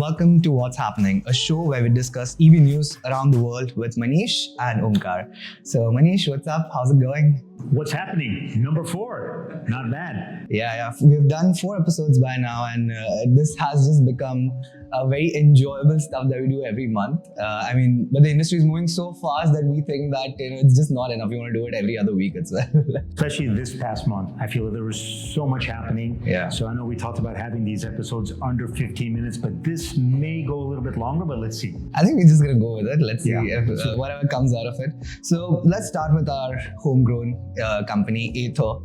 welcome to What's Happening, a show where we discuss EV news around the world with Manish and Omkar. So Manish, what's up? How's it going? What's happening? Number 4. Not bad. Yeah. We've done 4 episodes by now, and this has just become a very enjoyable stuff that we do every month. But the industry is moving so fast that we think that it's just not enough. We want to do it every other week as well. Especially this past month. I feel that there was so much happening. Yeah. So I know we talked about having these episodes under 15 minutes, but this may go a little bit longer, but let's see. I think we're just going to go with it. Let's see if, whatever comes out of it. So let's start with our homegrown company, Ather.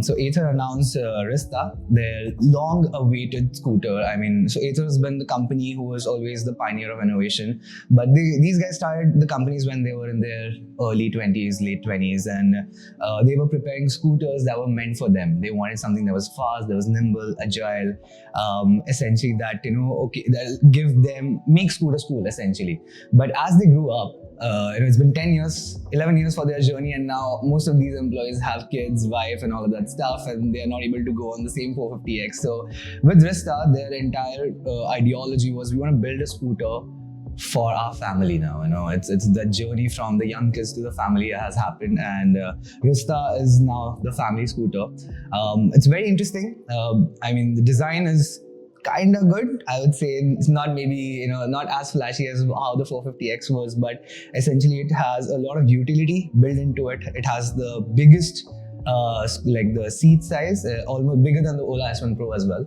So Ather announced Rizta, their long-awaited scooter. So Ather has been the company who was always the pioneer of innovation. But these guys started the companies when they were in their early 20s, late 20s, and they were preparing scooters that were meant for them. They wanted something that was fast, that was nimble, agile, essentially that, that make scooters cool, essentially. But as they grew up, it's been 11 years for their journey, and now most of these employees have kids, wife, and all of that stuff, and they are not able to go on the same 450X. So with Rizta, their entire ideology was, we want to build a scooter for our family now. It's the journey from the young kids to the family has happened, and Rizta is now the family scooter. It's very interesting. The design is kind of good. I would say it's not maybe, not as flashy as how the 450X was, but essentially it has a lot of utility built into it. It has the biggest the seat size, almost bigger than the Ola S1 Pro as well.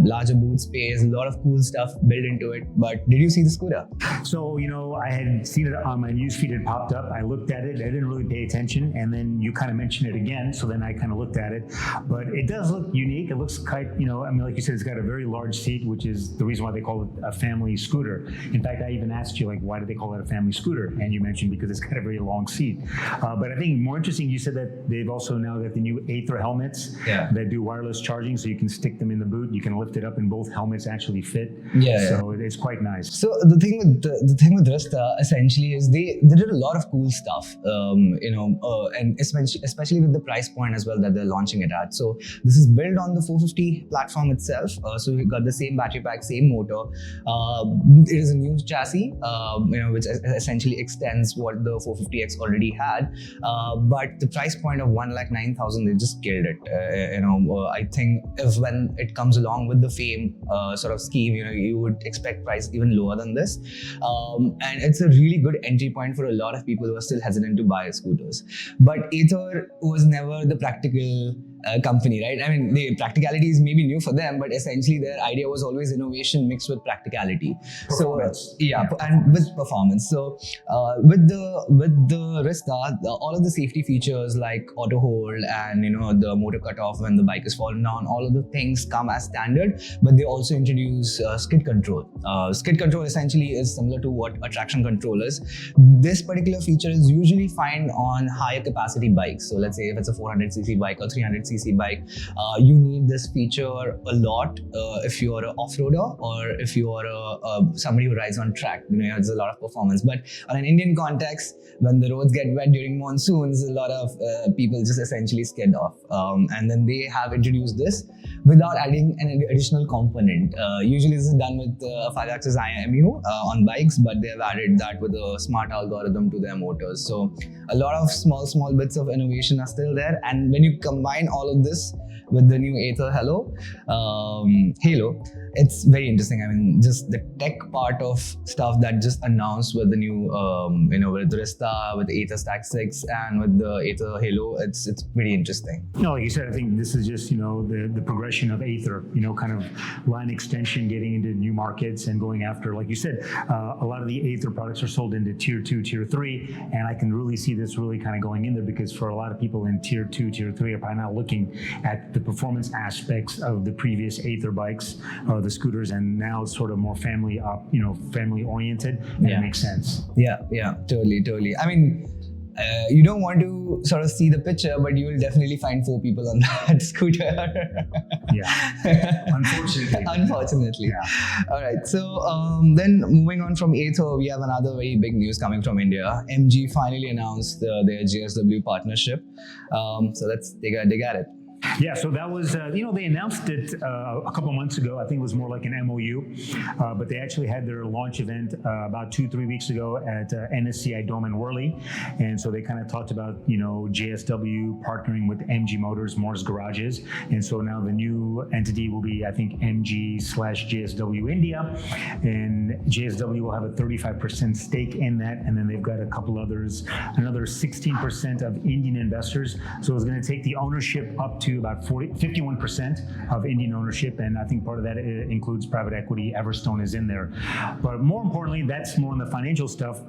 Larger boot space, a lot of cool stuff built into it. But did you see the scooter? So, I had seen it on my newsfeed. It popped up. I looked at it. I didn't really pay attention. And then you kind of mentioned it again. So then I kind of looked at it. But it does look unique. It looks quite, like you said, it's got a very large seat, which is the reason why they call it a family scooter. In fact, I even asked you, why do they call it a family scooter? And you mentioned because it's got a very long seat. But I think more interesting, you said that they've also now got the new Ather helmets that do wireless charging, so you can stick them in the boot. You can lift it up, and both helmets actually fit. So it's quite nice. So the thing with Rizta essentially is they did a lot of cool stuff, and especially with the price point as well that they're launching it at. So this is built on the 450 platform itself. So we got the same battery pack, same motor. It is a new chassis, which essentially extends what the 450X already had. But the price point of 1,09,000, they just killed it. I think when it comes along with the FAME sort of scheme, you would expect price even lower than this. And it's a really good entry point for a lot of people who are still hesitant to buy scooters. But Ather was never the practical company, right? The practicality is maybe new for them, but essentially their idea was always innovation mixed with practicality. Performance. And with performance. So with the Rizta, all of the safety features like auto hold and the motor cutoff when the bike is falling down, all of the things come as standard, but they also introduce skid control. Skid control essentially is similar to what a traction control is. This particular feature is usually found on higher capacity bikes. So let's say if it's a 400cc bike or 300cc bike, you need this feature a lot if you're an off-roader or if you are somebody who rides on track. It's a lot of performance. But on an Indian context, when the roads get wet during monsoons, a lot of people just essentially skid off. And then they have introduced this without adding an additional component. Usually this is done with 5-axis IMU on bikes, but they have added that with a smart algorithm to their motors. So a lot of small bits of innovation are still there. And when you combine all of this with the new Ather Halo, it's very interesting. Just the tech part of stuff that just announced with the new, with Rizta, with the Ather Stack 6, and with the Ather Halo, it's pretty interesting. Like you said, I think this is just, the progression of Ather, kind of line extension, getting into new markets and going after, like you said, a lot of the Ather products are sold into tier 2, tier 3, and I can really see this really kind of going in there, because for a lot of people in tier 2, tier 3 are probably not looking at the performance aspects of the previous Ather bikes, the scooters, and now it's sort of more family oriented, and it makes sense. Yeah, totally. You don't want to sort of see the picture, but you will definitely find 4 people on that scooter. Unfortunately. All right. So then moving on from Ather, we have another very big news coming from India. MG finally announced their JSW partnership. So let's dig at it. Yeah, so that was, they announced it a couple months ago. I think it was more like an MOU, but they actually had their launch event about 2-3 weeks ago at NSCI Dome in Worley. And so they kind of talked about, JSW partnering with MG Motors, Mars Garages. And so now the new entity will be, I think, MG/JSW India. And JSW will have a 35% stake in that. And then they've got a couple others, another 16% of Indian investors. So it's going to take the ownership up to about 51% of Indian ownership, and I think part of that includes private equity. Everstone is in there, but more importantly, that's more on the financial stuff.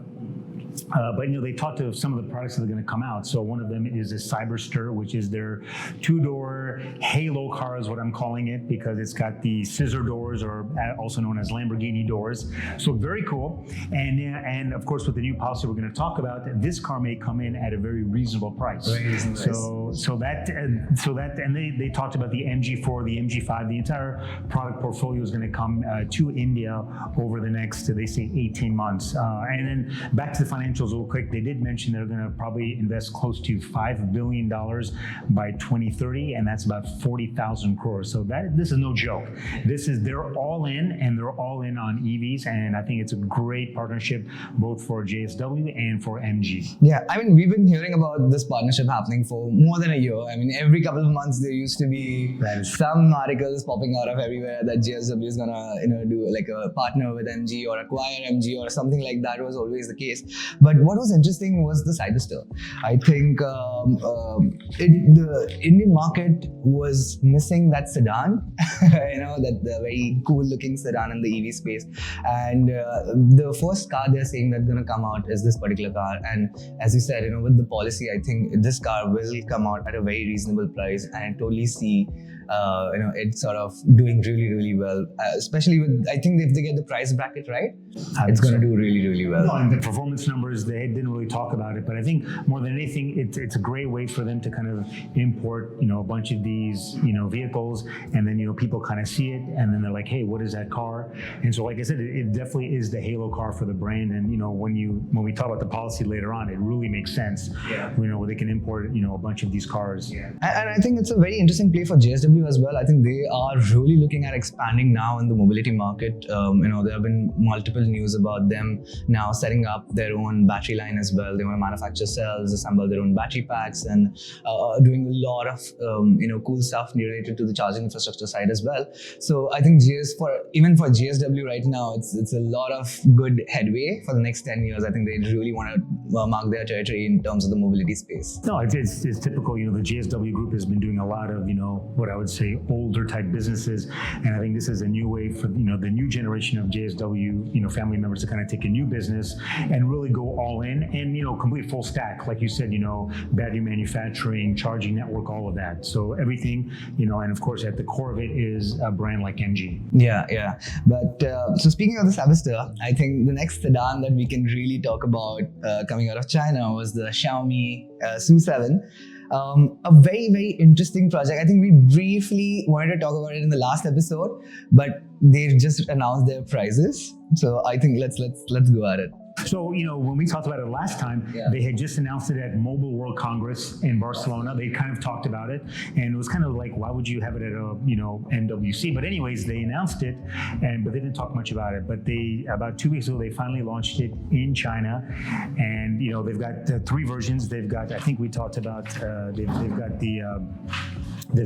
But they talked of some of the products that are going to come out. So one of them is a Cyberster, which is their two-door halo car, is what I'm calling it, because it's got the scissor doors, or also known as Lamborghini doors. So very cool. And of course, with the new policy we're going to talk about, this car may come in at a very reasonable price. Very reasonable. So they talked about the MG4, the MG5, the entire product portfolio is going to come to India over the next, they say, 18 months. And then back to the financials real quick. They did mention they're going to probably invest close to $5 billion by 2030, and that's about 40,000 crores. So this is no joke. They're all in, and they're all in on EVs, and I think it's a great partnership both for JSW and for MG. Yeah, I mean, we've been hearing about this partnership happening for more than a year. I mean, every couple of months there used to be some articles popping out of everywhere that JSW is gonna, do like a partner with MG or acquire MG or something like that. Was always the case. But what was interesting was the Cyberster. I think the Indian market was missing that sedan, that the very cool looking sedan in the EV space. And the first car they're saying that's going to come out is this particular car. And as you said, with the policy, I think this car will come out at a very reasonable price, and I totally see it's sort of doing really, really well, especially with, I think if they get the price bracket right, it's going to do really, really well. No, and the performance numbers, they didn't really talk about it, but I think more than anything, it's a great way for them to kind of import, a bunch of these, vehicles, and then, people kind of see it, and then they're like, hey, what is that car? And so, like I said, it definitely is the halo car for the brand, and, when we talk about the policy later on, it really makes sense, where they can import, a bunch of these cars. Yeah. And I think it's a very interesting play for JSW as well. I think they are really looking at expanding now in the mobility market. There have been multiple news about them now setting up their own battery line as well. They want to manufacture cells, assemble their own battery packs, and doing a lot of cool stuff related to the charging infrastructure side as well. So I think even for JSW right now, it's a lot of good headway for the next 10 years. I think they really want to mark their territory in terms of the mobility space. No, it's typical. The JSW group has been doing a lot of what I would say older type businesses, and I think this is a new way for the new generation of JSW family members to kind of take a new business and really go all in and complete full stack, like you said, battery manufacturing, charging network, all of that. So everything, and of course at the core of it is a brand like MG. Yeah. But so speaking of the Cyberster, I think the next sedan that we can really talk about coming out of China was the Xiaomi SU7. A very, very interesting project. I think we briefly wanted to talk about it in the last episode, but they've just announced their prices. So I think let's go at it. So, when we talked about it last time, they had just announced it at Mobile World Congress in Barcelona. They kind of talked about it, and it was kind of like, why would you have it at a, MWC? But anyways, they announced it, but they didn't talk much about it. But about 2 weeks ago, they finally launched it in China, and, they've got 3 versions. They've got, I think we talked about, they've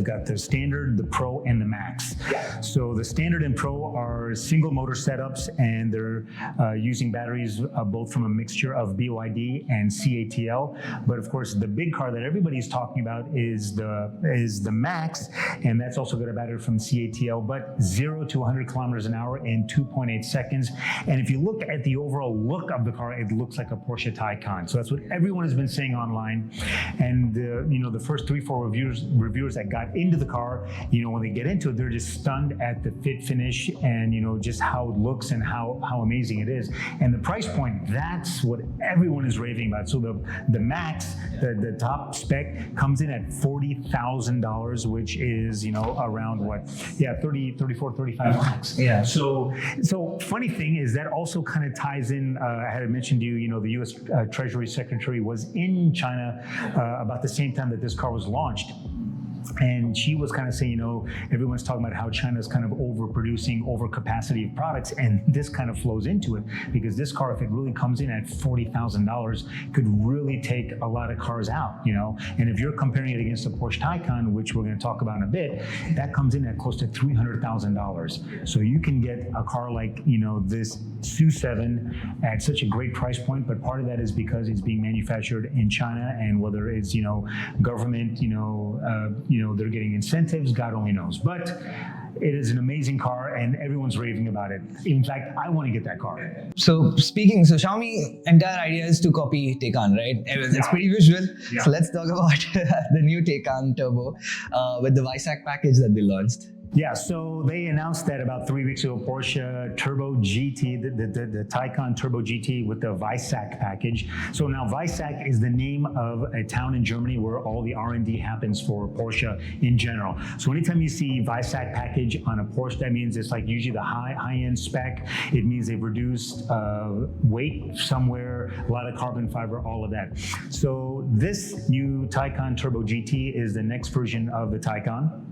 got the Standard, the Pro, and the Max. Yeah. So the Standard and Pro are single motor setups, and they're using batteries both from a mixture of BYD and CATL. But of course, the big car that everybody's talking about is the Max, and that's also got a battery from CATL, but 0 to 100 kilometers an hour in 2.8 seconds. And if you look at the overall look of the car, it looks like a Porsche Taycan. So that's what everyone has been saying online. And the first 3-4 reviewers that got into the car, when they get into it, they're just stunned at the fit finish and just how it looks and how amazing it is. And the price point, that's what everyone is raving about. So the Max, the top spec, comes in at $40,000, which is around what? Yeah, 34, 35 bucks. Yeah. So funny thing is that also kind of ties in. I had mentioned to you, the U.S. Treasury Secretary was in China about the same time that this car was launched. And she was kind of saying, everyone's talking about how China's kind of overproducing, overcapacity of products, and this kind of flows into it, because this car, if it really comes in at $40,000, could really take a lot of cars out, And if you're comparing it against the Porsche Taycan, which we're going to talk about in a bit, that comes in at close to $300,000. So you can get a car like, this SU7 at such a great price point, but part of that is because it's being manufactured in China, and whether it's, government, they're getting incentives, God only knows. But it is an amazing car and everyone's raving about it. In fact, I want to get that car. So Xiaomi entire idea is to copy Taycan, right? It's pretty visual. Yeah. So let's talk about the new Taycan Turbo with the Weissach package that they launched. Yeah, so they announced that about 3 weeks ago, Porsche Turbo GT, the Taycan Turbo GT with the Weissach package. So now Weissach is the name of a town in Germany where all the R&D happens for Porsche in general. So anytime you see Weissach package on a Porsche, that means it's like usually the high-end spec. It means they've reduced weight somewhere, a lot of carbon fiber, all of that. So this new Taycan Turbo GT is the next version of the Taycan.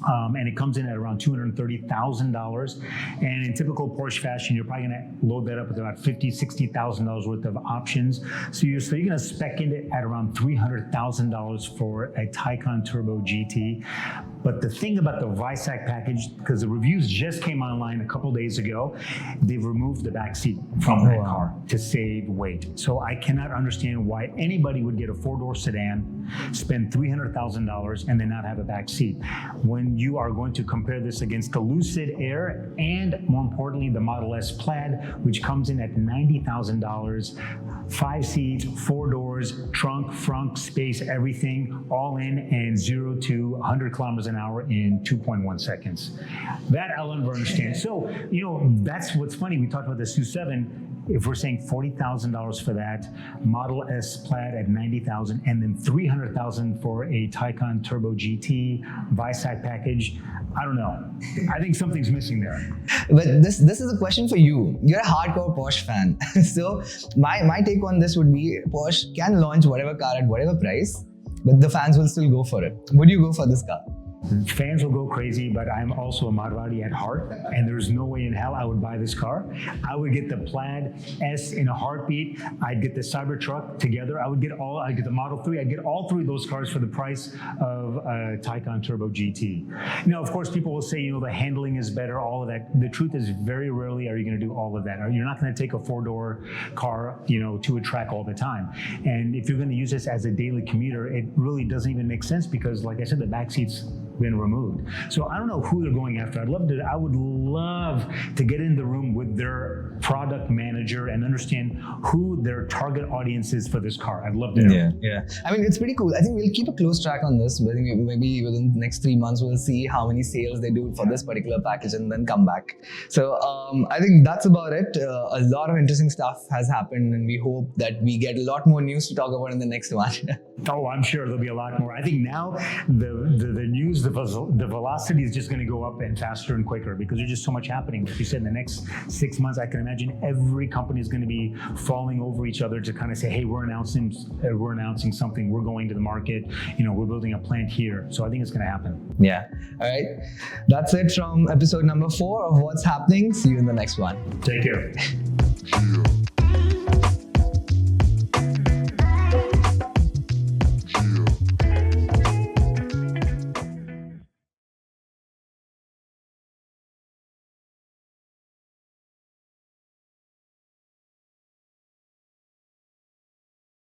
And it comes in at around $230,000. And in typical Porsche fashion, you're probably going to load that up with about $50,000, $60,000 worth of options. So you're going to spec it at around $300,000 for a Taycan Turbo GT. But the thing about the Weissach package, because the reviews just came online a couple days ago, they've removed the back seat from that car to save weight. So I cannot understand why anybody would get a four-door sedan, spend $300,000, and then not have a back seat. When you are going to compare this against the Lucid Air and, more importantly, the Model S Plaid, which comes in at $90,000, 5 seats, 4 doors, trunk, front, space, everything, all in, and 0 to 100 kilometers an hour in 2.1 seconds. That I'll never understand. So, that's what's funny. We talked about the SU7. If we're saying $40,000 for that, Model S Plaid at $90,000, and then $300,000 for a Taycan Turbo GT Weissach package, I don't know. I think something's missing there. But this is a question for you. You're a hardcore Porsche fan. So my take on this would be Porsche can launch whatever car at whatever price, but the fans will still go for it. Would you go for this car? Fans will go crazy, but I'm also a Maserati at heart, and there's no way in hell I would buy this car. I would get the Plaid S in a heartbeat. I'd get the Cybertruck together. I'd get the Model 3. I'd get all 3 of those cars for the price of a Taycan Turbo GT. Now, of course, people will say, the handling is better, all of that. The truth is, very rarely are you going to do all of that. You're not going to take a 4-door car, to a track all the time. And if you're going to use this as a daily commuter, it really doesn't even make sense because, like I said, the back seat's been removed. So I don't know who they're going after. I would love to get in the room with their product manager and understand who their target audience is for this car. I'd love to know. Yeah. I mean, it's pretty cool. I think we'll keep a close track on this. I think maybe within the next 3 months, we'll see how many sales they do for this particular package and then come back. So I think that's about it. A lot of interesting stuff has happened, and we hope that we get a lot more news to talk about in the next one. Oh, I'm sure there'll be a lot more. I think now the news, the velocity is just going to go up and faster and quicker because there's just so much happening. Like you said, in the next 6 months, I can imagine every company is going to be falling over each other to kind of say, hey, we're announcing something. We're going to the market. We're building a plant here. So I think it's going to happen. Yeah. All right. That's it from episode number 4 of What's Happening. See you in the next one. Take care.